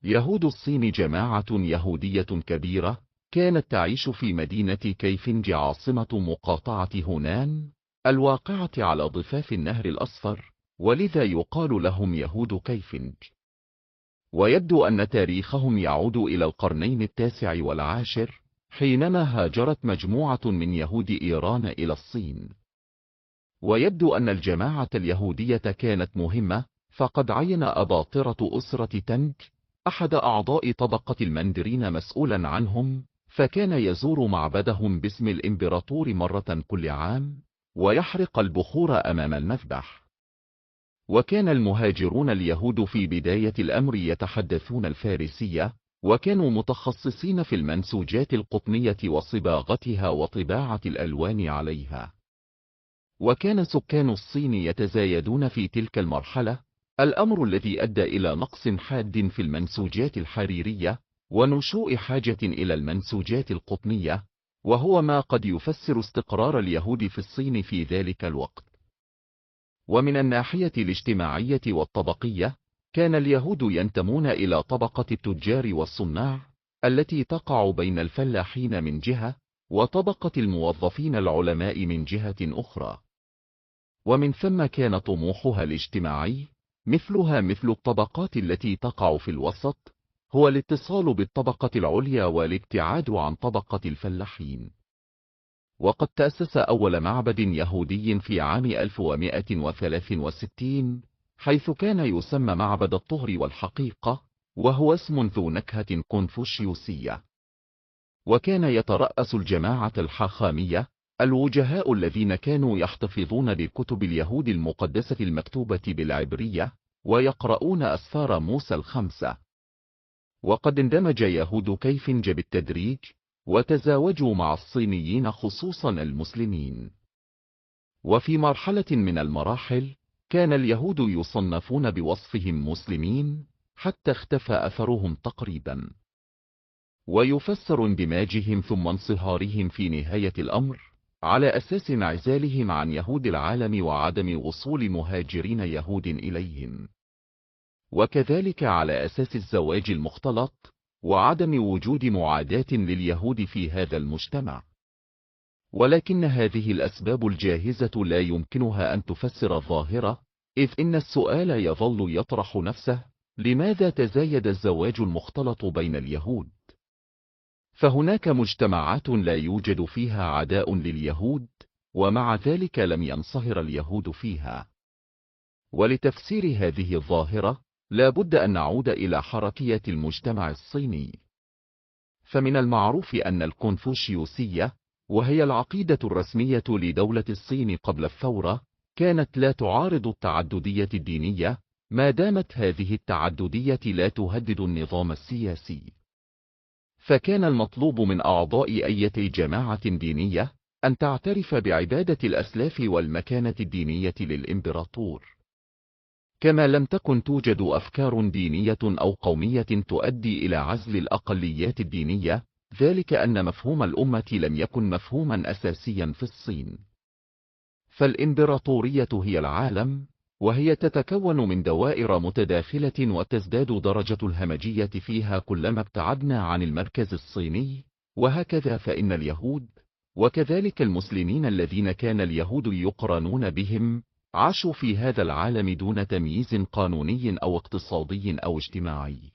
يهود الصين جماعة يهودية كبيرة كانت تعيش في مدينة كيفنج عاصمة مقاطعة هونان الواقعة على ضفاف النهر الأصفر، ولذا يقال لهم يهود كيفنج. ويبدو أن تاريخهم يعود إلى القرنين التاسع والعاشر، حينما هاجرت مجموعة من يهود إيران إلى الصين. ويبدو أن الجماعة اليهودية كانت مهمة، فقد عين أباطرة أسرة تنج أحد أعضاء طبقة المندرين مسؤولا عنهم، فكان يزور معبدهم باسم الإمبراطور مرة كل عام، ويحرق البخور أمام المذبح. وكان المهاجرون اليهود في بداية الأمر يتحدثون الفارسية، وكانوا متخصصين في المنسوجات القطنية وصباغتها وطباعة الألوان عليها. وكان سكان الصين يتزايدون في تلك المرحلة، الأمر الذي أدى إلى نقص حاد في المنسوجات الحريرية، ونشوء حاجة إلى المنسوجات القطنية، وهو ما قد يفسر استقرار اليهود في الصين في ذلك الوقت. ومن الناحية الاجتماعية والطبقية، كان اليهود ينتمون إلى طبقة التجار والصناع، التي تقع بين الفلاحين من جهة، وطبقة الموظفين العلماء من جهة أخرى. ومن ثم كان طموحها الاجتماعي، مثلها مثل الطبقات التي تقع في الوسط، هو الاتصال بالطبقة العليا والابتعاد عن طبقة الفلاحين. وقد تأسس أول معبد يهودي في عام 1163، حيث كان يسمى معبد الطهر والحقيقة، وهو اسم ذو نكهة كونفوشيوسية. وكان يترأس الجماعة الحاخامية الوجهاء الذين كانوا يحتفظون بكتب اليهود المقدسة المكتوبة بالعبرية، ويقرؤون أسفار موسى الخمسة. وقد اندمج يهود كيفنج بالتدريج، وتزاوجوا مع الصينيين خصوصا المسلمين. وفي مرحلة من المراحل، كان اليهود يصنفون بوصفهم مسلمين، حتى اختفى أثرهم تقريبا. ويفسر اندماجهم ثم انصهارهم في نهاية الأمر على أساس انعزالهم عن يهود العالم وعدم وصول مهاجرين يهود إليهم، وكذلك على أساس الزواج المختلط، وعدم وجود معاداة لليهود في هذا المجتمع. ولكن هذه الأسباب الجاهزة لا يمكنها أن تفسر الظاهرة، إذ إن السؤال يظل يطرح نفسه: لماذا تزايد الزواج المختلط بين اليهود؟ فهناك مجتمعات لا يوجد فيها عداء لليهود، ومع ذلك لم ينصهر اليهود فيها. ولتفسير هذه الظاهرة، لا بد أن نعود إلى حركية المجتمع الصيني. فمن المعروف أن الكونفوشيوسية، وهي العقيدة الرسمية لدولة الصين قبل الثورة، كانت لا تعارض التعددية الدينية، ما دامت هذه التعددية لا تهدد النظام السياسي. فكان المطلوب من أعضاء أي جماعة دينية أن تعترف بعبادة الأسلاف والمكانة الدينية للإمبراطور. كما لم تكن توجد أفكار دينية أو قومية تؤدي إلى عزل الأقليات الدينية، ذلك أن مفهوم الأمة لم يكن مفهوما أساسيا في الصين. فالإمبراطورية هي العالم، وهي تتكون من دوائر متداخلة، وتزداد درجة الهمجية فيها كلما ابتعدنا عن المركز الصيني. وهكذا فإن اليهود، وكذلك المسلمين الذين كان اليهود يقرنون بهم، عاشوا في هذا العالم دون تمييز قانوني أو اقتصادي أو اجتماعي.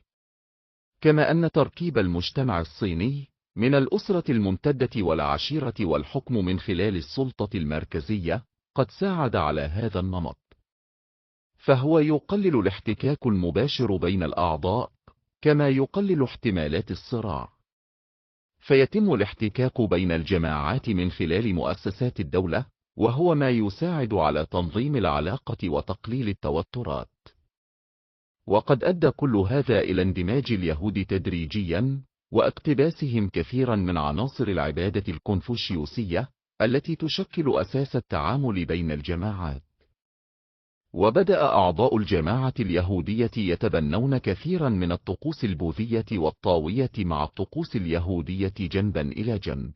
كما أن تركيب المجتمع الصيني من الأسرة الممتدة والعشيرة والحكم من خلال السلطة المركزية قد ساعد على هذا النمط، فهو يقلل الاحتكاك المباشر بين الأعضاء، كما يقلل احتمالات الصراع. فيتم الاحتكاك بين الجماعات من خلال مؤسسات الدولة، وهو ما يساعد على تنظيم العلاقة وتقليل التوترات. وقد أدى كل هذا إلى اندماج اليهود تدريجيا، واقتباسهم كثيرا من عناصر العبادة الكونفوشيوسية التي تشكل أساس التعامل بين الجماعات. وبدأ أعضاء الجماعة اليهودية يتبنون كثيرا من الطقوس البوذية والطاوية مع الطقوس اليهودية جنبا إلى جنب.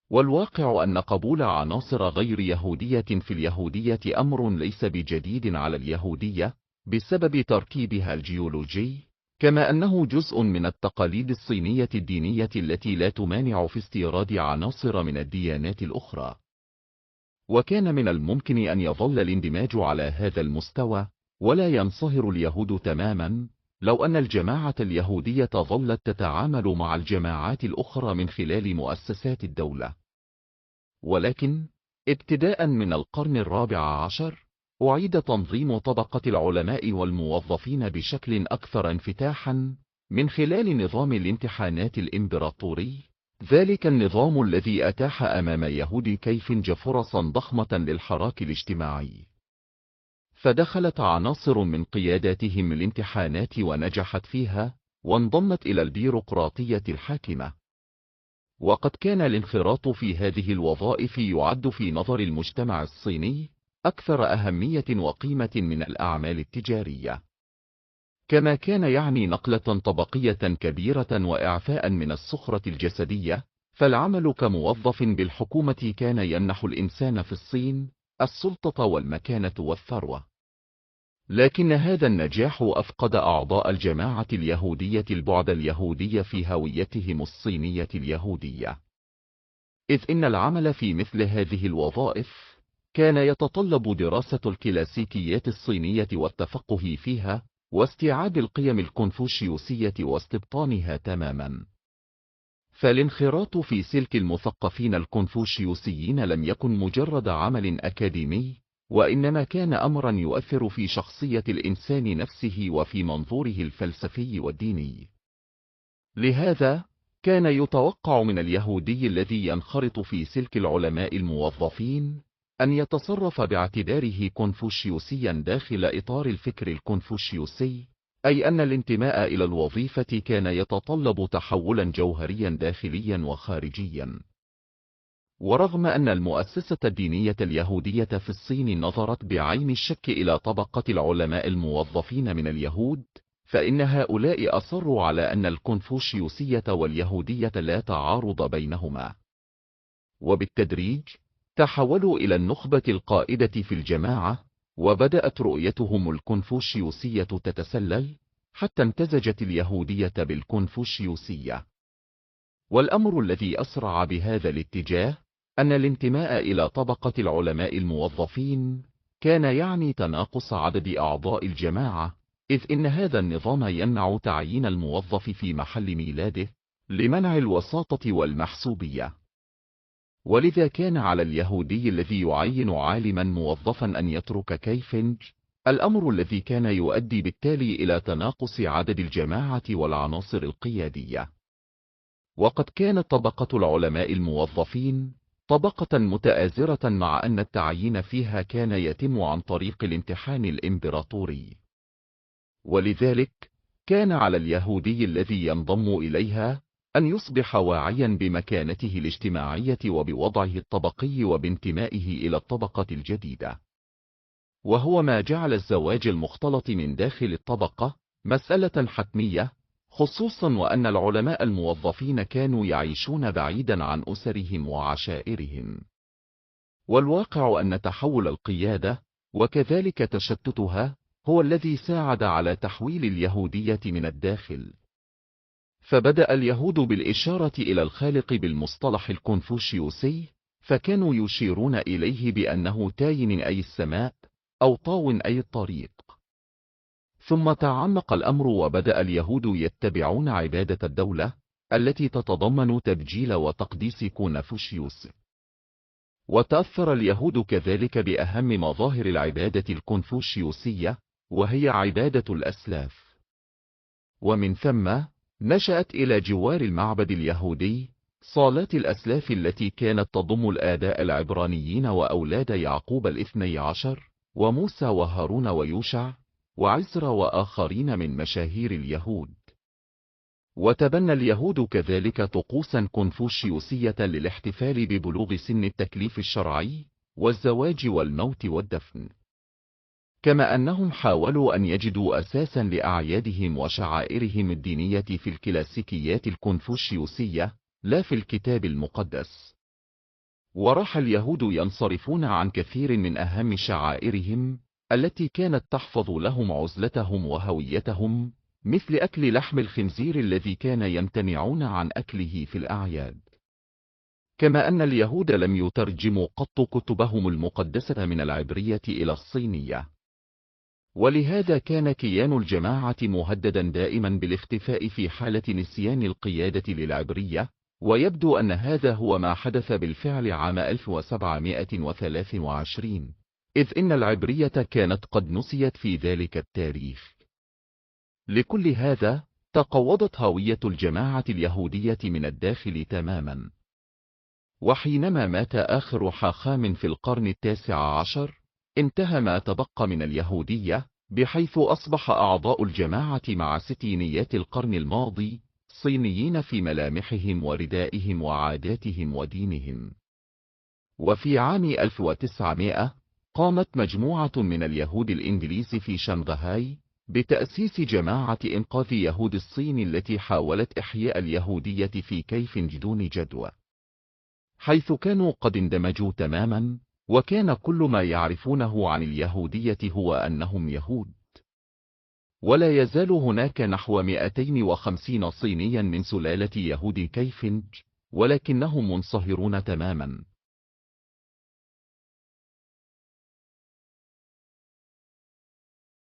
والواقع أن قبول عناصر غير يهودية في اليهودية أمر ليس بجديد على اليهودية، بسبب تركيبها الجيولوجي، كما أنه جزء من التقاليد الصينية الدينية التي لا تمانع في استيراد عناصر من الديانات الأخرى. وكان من الممكن أن يظل الاندماج على هذا المستوى، ولا ينصهر اليهود تماما، لو أن الجماعة اليهودية ظلت تتعامل مع الجماعات الأخرى من خلال مؤسسات الدولة. ولكن ابتداء من القرن الرابع عشر، أعيد تنظيم طبقة العلماء والموظفين بشكل أكثر انفتاحا من خلال نظام الامتحانات الإمبراطوري، ذلك النظام الذي أتاح أمام يهود كيفنج فرصا ضخمة للحراك الاجتماعي. فدخلت عناصر من قياداتهم الامتحانات ونجحت فيها، وانضمت إلى البيروقراطية الحاكمة. وقد كان الانخراط في هذه الوظائف يعد في نظر المجتمع الصيني أكثر أهمية وقيمة من الأعمال التجارية، كما كان يعني نقلة طبقية كبيرة وإعفاء من الصخرة الجسدية. فالعمل كموظف بالحكومة كان يمنح الإنسان في الصين السلطة والمكانة والثروة. لكن هذا النجاح أفقد أعضاء الجماعة اليهودية البعد اليهودي في هويتهم الصينية اليهودية، إذ إن العمل في مثل هذه الوظائف كان يتطلب دراسة الكلاسيكيات الصينية والتفقه فيها، واستيعاب القيم الكونفوشيوسية واستبطانها تماما. فالانخراط في سلك المثقفين الكونفوشيوسيين لم يكن مجرد عمل أكاديمي، وإنما كان أمرا يؤثر في شخصية الإنسان نفسه وفي منظوره الفلسفي والديني. لهذا كان يتوقع من اليهودي الذي ينخرط في سلك العلماء الموظفين أن يتصرف باعتباره كونفوشيوسيا داخل إطار الفكر الكونفوشيوسي، أي أن الانتماء إلى الوظيفة كان يتطلب تحولا جوهريا داخليا وخارجيا. ورغم أن المؤسسة الدينية اليهودية في الصين نظرت بعين الشك إلى طبقة العلماء الموظفين من اليهود، فإن هؤلاء أصروا على أن الكونفوشيوسية واليهودية لا تعارض بينهما. وبالتدريج تحولوا إلى النخبة القائدة في الجماعة، وبدأت رؤيتهم الكونفوشيوسية تتسلل، حتى امتزجت اليهودية بالكونفوشيوسية. والأمر الذي أسرع بهذا الاتجاه أن الانتماء إلى طبقة العلماء الموظفين كان يعني تناقص عدد أعضاء الجماعة، إذ إن هذا النظام يمنع تعيين الموظف في محل ميلاده لمنع الوساطة والمحسوبية. ولذا كان على اليهودي الذي يعين عالما موظفا أن يترك كيفنج، الأمر الذي كان يؤدي بالتالي إلى تناقص عدد الجماعة والعناصر القيادية. وقد كانت طبقة العلماء الموظفين طبقة متآزرة، مع أن التعيين فيها كان يتم عن طريق الامتحان الإمبراطوري. ولذلك كان على اليهودي الذي ينضم إليها أن يصبح واعيا بمكانته الاجتماعية وبوضعه الطبقي وبانتمائه إلى الطبقة الجديدة، وهو ما جعل الزواج المختلط من داخل الطبقة مسألة حتمية، خصوصا وأن العلماء الموظفين كانوا يعيشون بعيدا عن أسرهم وعشائرهم. والواقع أن تحول القيادة وكذلك تشتتها هو الذي ساعد على تحويل اليهودية من الداخل. فبدأ اليهود بالإشارة إلى الخالق بالمصطلح الكونفوشيوسي، فكانوا يشيرون إليه بأنه تاين أي السماء، أو طاو أي الطريق. ثم تعمق الأمر وبدأ اليهود يتبعون عبادة الدولة التي تتضمن تبجيل وتقديس كونفوشيوس. وتأثر اليهود كذلك بأهم مظاهر العبادة الكونفوشيوسية، وهي عبادة الأسلاف. ومن ثم نشأت إلى جوار المعبد اليهودي صالات الأسلاف التي كانت تضم الآباء العبرانيين وأولاد يعقوب الاثني عشر، وموسى وهارون ويوشع وعزرا وآخرين من مشاهير اليهود. وتبنى اليهود كذلك طقوسا كونفوشيوسية للاحتفال ببلوغ سن التكليف الشرعي والزواج والموت والدفن، كما أنهم حاولوا أن يجدوا أساسا لأعيادهم وشعائرهم الدينية في الكلاسيكيات الكونفوشيوسية لا في الكتاب المقدس. وراح اليهود ينصرفون عن كثير من أهم شعائرهم التي كانت تحفظ لهم عزلتهم وهويتهم، مثل أكل لحم الخنزير الذي كان يمتنعون عن أكله في الأعياد. كما أن اليهود لم يترجموا قط كتبهم المقدسة من العبرية إلى الصينية، ولهذا كان كيان الجماعة مهددا دائما بالاختفاء في حالة نسيان القيادة للعبرية، ويبدو أن هذا هو ما حدث بالفعل عام 1723، إذ إن العبرية كانت قد نسيت في ذلك التاريخ. لكل هذا تقوضت هوية الجماعة اليهودية من الداخل تماما. وحينما مات آخر حاخام في القرن 19 انتهى ما تبقى من اليهودية، بحيث أصبح أعضاء الجماعة مع ستينيات القرن الماضي صينيين في ملامحهم وردائهم وعاداتهم ودينهم. وفي عام 1900 قامت مجموعة من اليهود الإنجليز في شنغهاي بتأسيس جماعة إنقاذ يهود الصين التي حاولت إحياء اليهودية في كيف دون جدوى، حيث كانوا قد اندمجوا تماما، وكان كل ما يعرفونه عن اليهودية هو أنهم يهود. ولا يزال هناك نحو 250 صينيا من سلالة يهود كيفنج، ولكنهم منصهرون تماما.